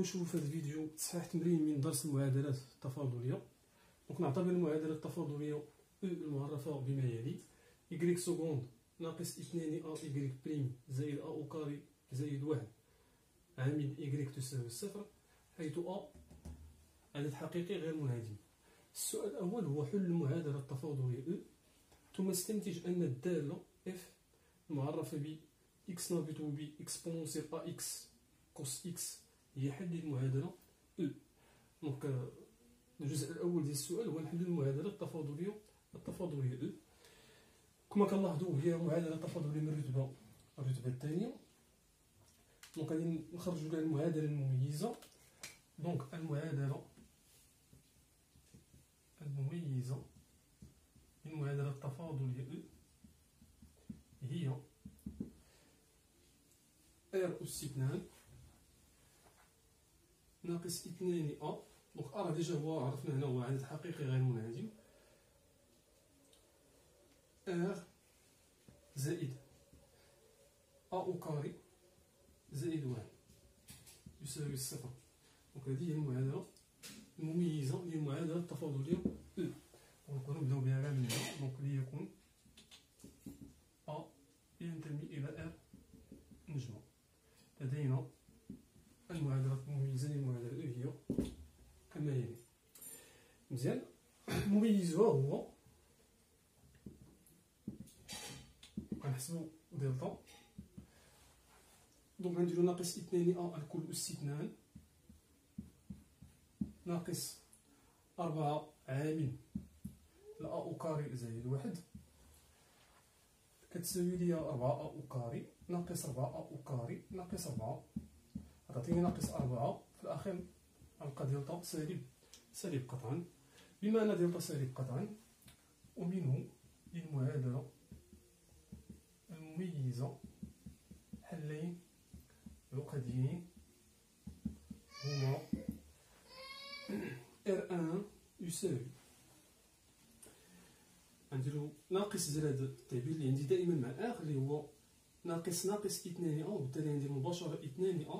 نشوفوا في هذا الفيديو تصحيح تمرين من درس المعادلات التفاضليه. دونك نعتبر المعادله التفاضليه او المعرفه بما يلي: y سكوند ناقص 2 a y بريم زائد a او كاري زائد 1 عامل y تساوي صفر، حيث a عدد حقيقي غير منعدم. السؤال الاول هو حل المعادله التفاضليه او، ثم استنتج ان الداله f المعرفه ب x ناقص ب اكسبونسيال ax كوس x هي حل المعادله او. دونك الجزء الاول ديال السؤال هو نحل المعادله التفاضليه او. كما كنلاحظوا هي معادله تفاضليه من الرتبه الثانيه. دونك غادي نخرجوا لها المعادله المميزه. دونك المعادله المميزه للمعادله التفاضليه او هي r أس 2 ناقص 2 a. دونك a ديجا هو عرفنا هنا هو عدد حقيقي غير منعدم، r زائد a أو كاري زائد 1 يساوي صفر. دونك هذه هي المعادلة المميزة للمعادلة التفاضلية او. دونك نبداو بها كاع من هنا. دونك ليكون a ينتمي إلى r نجمع. لدينا المعادلة المميزة للمعادلة او هي كما يلي. مزيان، مميزها هو غنحسبو دلتا. دونك غنديرو ناقص 2 a الكل أس 2 ناقص 4 عامل ل a أو كاري زائد 1 كتساوي ليا 4 a أو كاري ناقص 4 a أو كاري ناقص 4 غتعطيني ناقص 4. في الأخير غنلقى دلتا سالب قطعا. بما أن دلتا سالب قطعا، ومنه للمعادلة المميزة حلين عقديين هما R1 يساوي، غنديرو ناقص زائد التعبير اللي عندي دائما مع R اللي هو ناقص 2 a، وبالتالي غندير مباشرة 2 a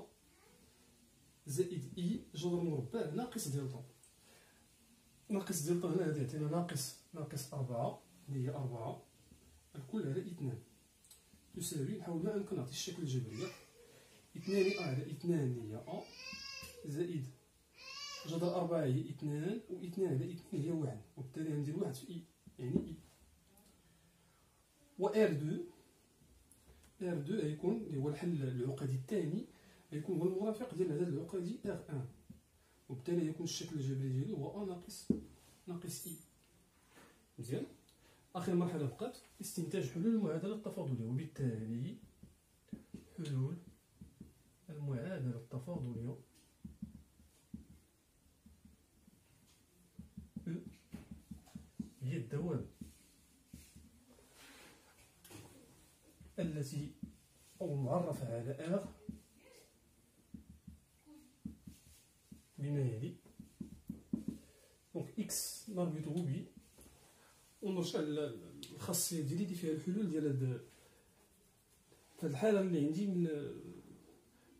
زائد I جذر مربع ناقص دلتا. ناقص دلتا هنا غادي يعطينا ناقص 4 اللي هي 4 الكل على 2 تساوي، نحاول ما أمكن نعطي الشكل الجبري، 2 a على 2 اللي هي a زائد جذر 4 هي 2 و 2 على 2 هي 1، وبالتالي غندير 1 في I يعني I. و R2 غيكون اللي هو الحل العقدي الثاني، غيكون هو المرافق ديال العدد العقدي R1، وبالتالي يكون الشكل الجبري ديالو هو A ناقص I. مزيان، آخر مرحلة بقات استنتاج حلول المعادلة التفاضلية، وبالتالي حلول المعادلة التفاضلية هي الدوام التي أو المعرفة على R بما يلي. دونك x نربطه ب، ونرجع للخاصية ديالي اللي فيها الحلول ديال هاد الحالة اللي عندي من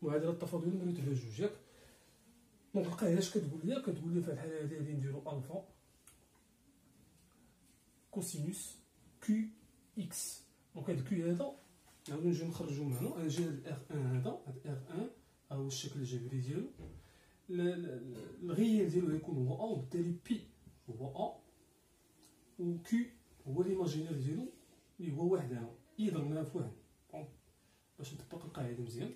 المعادلة التفاضلية من رتبة جوج، ياك. دونك القاعدة اش كتقول لي؟ كتقول لي في الحالة هادي غادي نديرو ألفا كوسينوس كيو إكس. دونك هاد الكيو هذا نعاودو نجيو نخرجو من هنا، غنجي هاد R1 هذا، هاد R1 ها هو الشكل الجبري ديالو، الغير ديالو غيكون هو A، وبالتالي بي هو A، و كيو هو ليماجينير ديالو اللي هو واحد هنا، إي ضربناها في واحد باش نطبق القاعدة مزيان.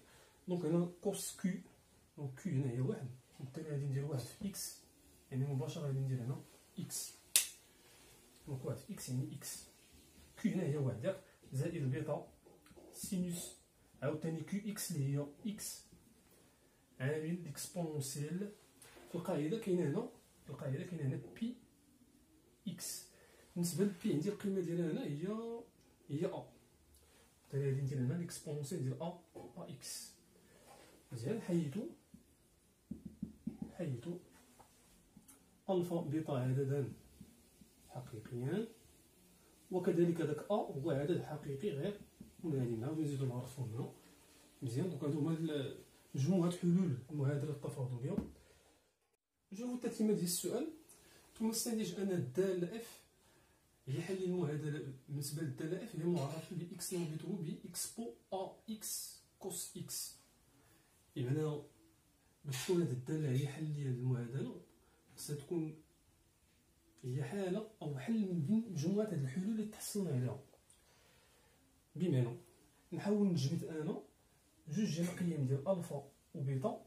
دونك هنا كوس كيو، دونك كيو هنا هي واحد، وبالتالي غادي ندير واحد في إكس، يعني مباشرة غادي ندير هنا إكس. دونك واحد في إكس يعني إكس، كيو هنا هي واحد، ياك، زائد بيتا سينوس عاوتاني كيو إكس اللي هي إكس عامل ليكسبونسيال. في القاعدة كاينة هنا بي إكس. بالنسبة لبي عندي القيمة ديالها هنا هي أ، بالتالي غادي ندير هنا ليكسبونسيال ديال أ إكس. مزيان، حيث ألفا بيتا عددان حقيقيان، وكذلك هذاك أ هو عدد حقيقي غير منعدم. نعاودو نزيدو نعرفو هنا مزيان. دونك هادو هما مجموعة حلول المعادلة التفاضلية. جواب التتمة ديال السؤال: تستنتج أن الدالة اف هي حل المعادلة. بالنسبة للدالة اف هي معرفة ب اكس مربوط ب اكس بو ا اكس كوس اكس. بمعنى باش تكون هاد الدالة هي حل ديال المعادلة خصها تكون هي حالة أو حل من بين مجموعة هاد الحلول اللي تحصلنا عليها. بمعنى نحاول نجبد أنا جوج ديال القيم ديال ألفا وبيتا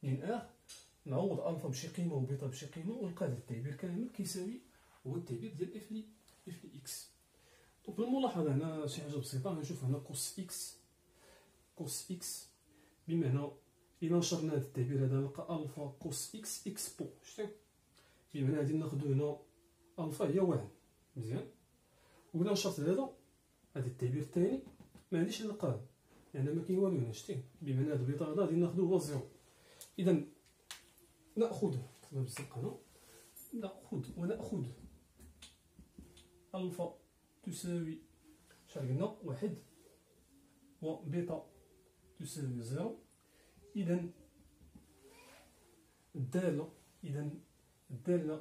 من نعوض ألفا بشي قيمة وبيتا بشي قيمة ونلقى هاد التعبير كامل كيساوي هو التعبير ديال اف لي اكس. دونك بالملاحظة هنا شي حاجة بسيطة، غنشوف هنا كوس اكس بمعنى إلا نشرنا هاد التعبير هذا نلقى ألفا كوس اكس بو. شتو بمعنى غادي ناخدو هنا ألفا هي واحد، مزيان. وإلا نشرت هذا التعبير الثاني ما غاديش نلقاه لأن ما كاين والو هنا. شتي بمعنى هاد البيتا هذا غادي ناخدو هو زيرو. إذا نأخذ بالزق هنا ونأخذ ألفا تساوي شحال قلنا واحد وبيتا تساوي زيرو. إذا الدالة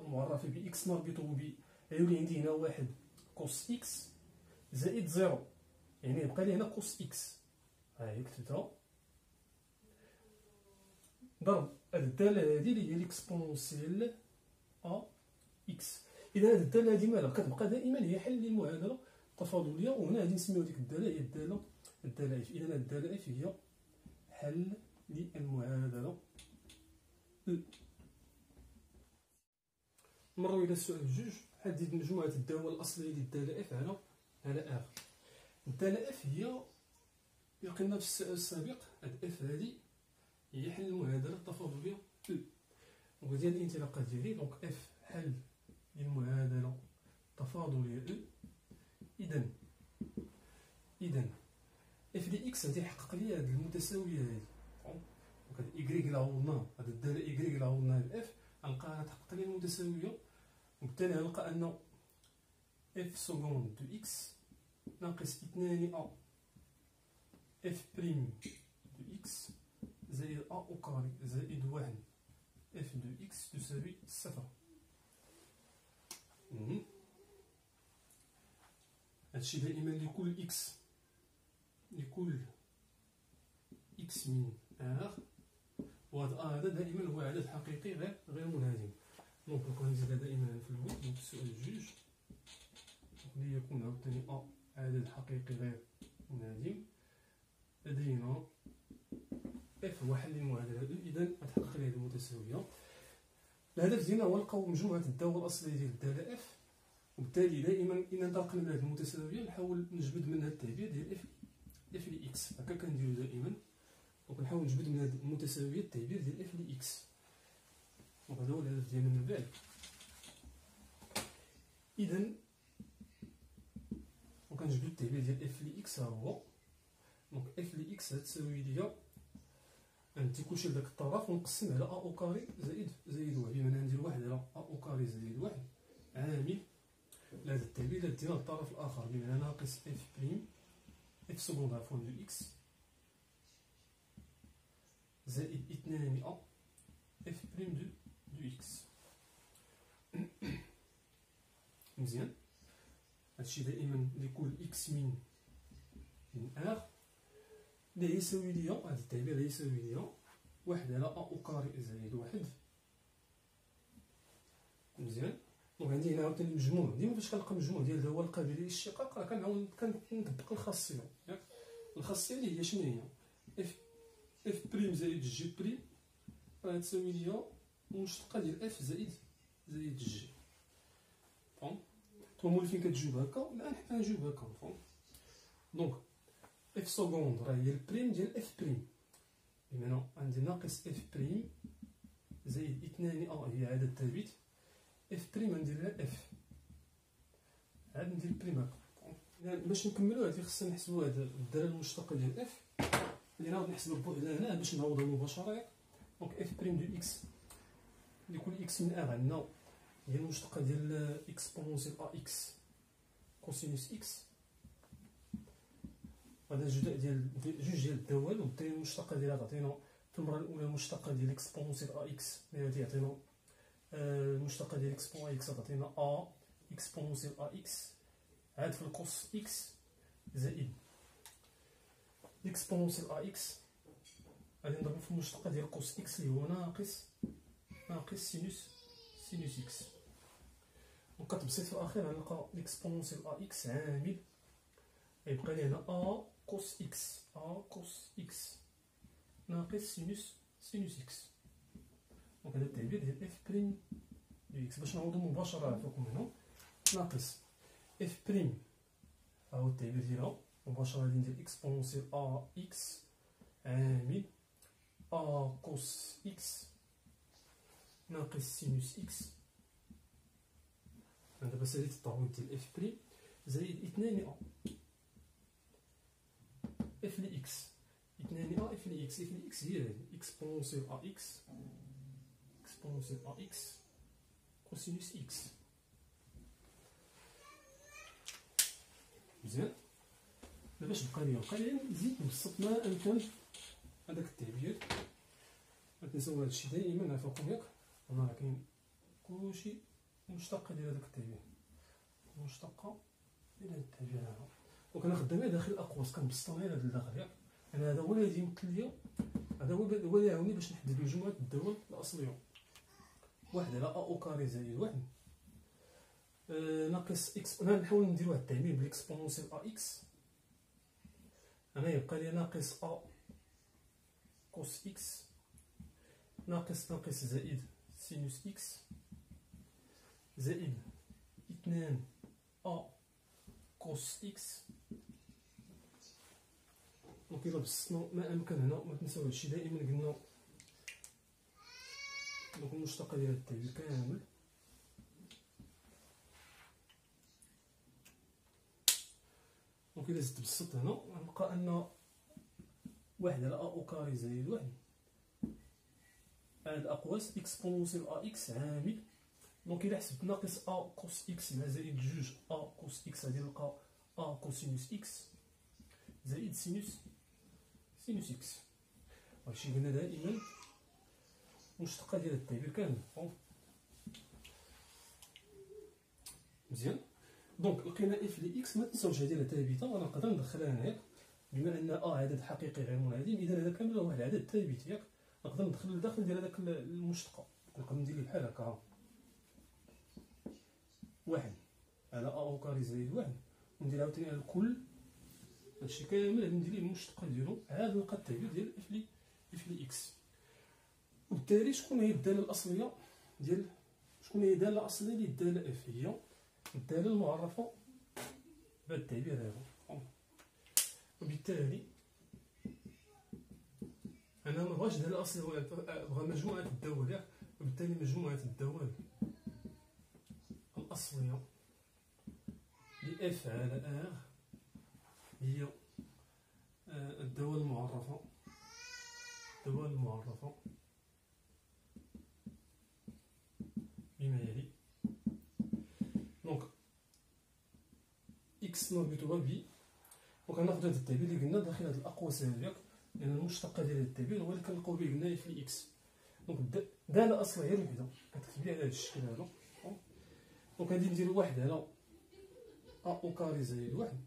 معرفة بإكس مربوط ب غيولي عندي هنا واحد كوس إكس زائد زيرو، يعني يبقى لي هنا كوس إكس. ها هي كتبتها ضرب هاد الدالة هادي اللي هي ليكسبونسيال أ إكس. إذا هاد الدالة هادي مالها كتبقى دائما هي حل للمعادلة التفاضلية، وهنا غادي نسميو ديك الدالة هي الدالة اف. إذا هاد الدالة اف هي حل للمعادلة أ. نمرو إلى السؤال الجوج: حدد مجموعة الدوال الأصلية للدالة اف على ار. الدالة اف هي قلنا في السؤال السابق هاد اف هادي هي حل المعادلة التفاضلية أ. دونك ديال الانطلاقة ديالي دونك اف حل للمعادلة التفاضلية أ. إذا اف دي اكس غادي يحقق لي هاد المتساوية هادي. دونك هاد إيكغيك إلا عوضناه هاد الدالة إيكغيك إلا عوضناها بإف غنلقاها تحقق لي المتساوية، وبالتالي غنلقى أن اف سكوند دو اكس ناقص 2 أ اف بريم دو اكس زائد أ أو كاري زائد واحد اف دو اكس تساوي صفر. هادشي دائما لكل اكس من ار، وهذا هذا دائما هو عدد حقيقي غير منهزم. دونك غنزيدها دائما في الويت. دونك السؤال الجوج ليكون عاوتاني أ عدد حقيقي غير منهزم لدينا اف هو حل المعادلة. إذا غتحقق لي هذه المتساوية. الهدف ديالنا هو نلقاو مجموعة الدالة الأصلية ديال الدالة اف، وبالتالي دائما إلا انطلقنا من هذه المتساوية نحاول نجبد منها التعبير ديال اف لي اكس. هكا كنديرو دائما. دونك نحاول نجبد من هذه المتساوية التعبير ديال اف لي اكس. دونك هذا هو الهدف ديالنا من بعد. إذا وكنجبدو التعبير ديال اف لي اكس ها هو. دونك اف لي اكس غتساوي ليا غندي كلشي لداك الطرف ونقسم على ا او كاري زائد واحد، بمعنى ندير واحد على ا او كاري زائد واحد عامل لهذا التعبير اللي دينا للطرف الآخر، بمعنى ناقص اف بريم اف سكوند عفوا دو اكس زائد 2 أ اف بريم دو اكس. مزيان. هادشي دائما لكل اكس من ار اللي يساوي ليا هاد التعبير اللي يساوي ليا واحد على أ أو كاري زائد واحد. مزيان. دونك عندي هنا عاوتاني المجموع. ديما فاش كنلقى مجموع ديال الدوال القابلة للاشتقاق راه كنعاود كنطبق الخاصية. الخاصية اللي هي شنو هي؟ اف بريم زائد جي بريم راه تساوي ليا المشتقة ديال اف زائد جي. فهم؟ نتوما فين كتجاوب هكا ولا حنا نجاوب هكا. فهم؟ دونك اف سكوند راه هي البريم ديال اف بريم، بمعنى عندي ناقص اف بريم زائد 2 أ هي عدد ثابت. اف بريم غندير لها اف عاد ندير بريم هكا. باش نكملو هادي خصنا نحسبو هاد الدالة المشتقة ديال اف اللي نعاود نحسبو بوحدة هنا باش نعوضها مباشرة. دونك اف بريم دو اكس لكل اكس من ار عندنا هي المشتقة ديال اكسبونونسيال ا اكس كوسينوس اكس. هذا جوج ديال الدوال، وبالتالي المشتقة ديالها تعطينا في المره الاولى المشتقه ديال اكسبونسيال ا اكس اللي غادي يعطينا المشتقه ديال اكسبون ا اكس غتعطينا ا اكسبونسيال ا اكس عاد في الكوس اكس زائد اكسبونسيال ا اكس غادي نضربو في المشتقه ديال كوس اكس اللي هو ناقص سينوس اكس. وكتبسط في الاخير غنلقى اكسبونسيال ا اكس عامل يبقى لي هنا ا كوس اكس ناقص سينوس اكس. دونك هذا التعبير ديال اف بريم دو اكس. باش نعوضو مباشرة عفاكم هنا ناقص اف بريم ها هو التعبير ديالها مباشرة غادي ندير اكسبونسيال ا اكس عامل ا كوس اكس ناقص سينوس اكس. دابا ساليت التعويض ديال اف بريم زائد 2 ا اف لي اكس 2 ا اف لي اكس هي هادي اكسبونسيال ا اكس كوسينوس اكس. مزيان. دابا اش بقى لي نزيد نبسط ما امكن هذاك التعبير. ما تنساو هادشي دائما عفاكم ياك راه كاين كلشي مشتقه ديال هذاك التعبير مشتقه ديال هذا التعبير هذا. دونك انا خدامها داخل الاقواس كنبسطها غير هذا الداخل ياك. انا هذا هو اللي غادي يمثل ليا هذا هو اللي يعاوني باش نحدد مجموعه الدول الاصليه. واحد على ا او كاري زائد واحد ناقص اكس. انا نحاول ندير واحد التعميم بالاكسبونسيال ا اكس. انا يبقى لي ناقص ا كوس اكس ناقص زائد سينوس اكس زائد 2 ا كوس اكس. دونك الا بسطنا ما امكن هنا ما تنساو هادشي دائما قلنا. دونك المشتقه ديال هاد التعبير كامل دونك الا زدت بسطت هنا غنلقى ان واحد على ا او كاري زائد واحد هاد الاقواس اكسبونسيال ا اكس عامل. دونك الا حسبت ناقص ا كوس اكس مع زائد جوج ا كوس اكس غادي نلقى ا كوسينوس اكس زائد سينوس اكس. هادشي قلنا دائما مشتقه ديال التعبير كامل. مزيان. دونك لقينا اف لي اكس. ما تنساوش هذه راه ثابته وانا نقدر ندخلها هنايا بما ان عدد حقيقي غير منعدم اذا هذا كامل هو واحد العدد ثابت ياك. نقدر ندخل لداخل ديال هذاك المشتقه. نقدر ندير ليه بحال هكا واحد على ا او كاري زائد واحد وندير عاوتاني على الكل. هادشي كامل غادي ندير ليه المشتقه ديالو عاد نلقى التعبير ديال اف لي اكس. وبالتالي شكون هي الداله الاصليه ديال شكون هي الداله الاصليه للداله اف؟ هي الداله المعرفه بهذا التعبير هذا. وبالتالي انا ما بغاش داله اصليه بغا مجموعه الدول ياك. وبالتالي مجموعه الدول الاصليه لاف على ار هي الدول المعرفه بما يلي. دونك اكس مربوطه ب. دونك غناخدو هاد التعبير اللي قلنا داخل هاد الاقواس هاديك لان المشتقه ديال هاد التعبير هو اللي كنلقاو به قلنا اف لي اكس. دونك داله اصليه غير وحده كتكتب لي على هاد الشكل هذا. دونك غادي ندير واحد على ا او كاري زائد واحد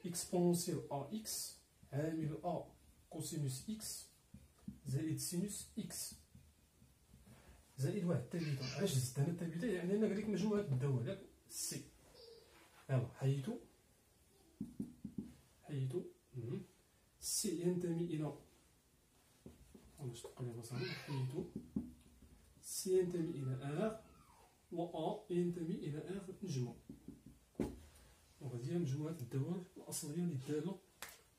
اكسبونسيال ا اكس عامل ا كوسينوس اكس زائد سينوس اكس زائد واحد الثابته. علاش زدت هنا الثابته؟ يعني انا قال لك مجموعه الدول ياك سي. يلا حيدو سي ينتمي الى واش تقريبا صافي. حيدو سي ينتمي الى ار و ا ينتمي الى ار نجمع. وهذه هي مجموعه الدول الاصليه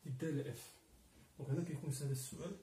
للداله اف. دونك هنا كيكون هذا السؤال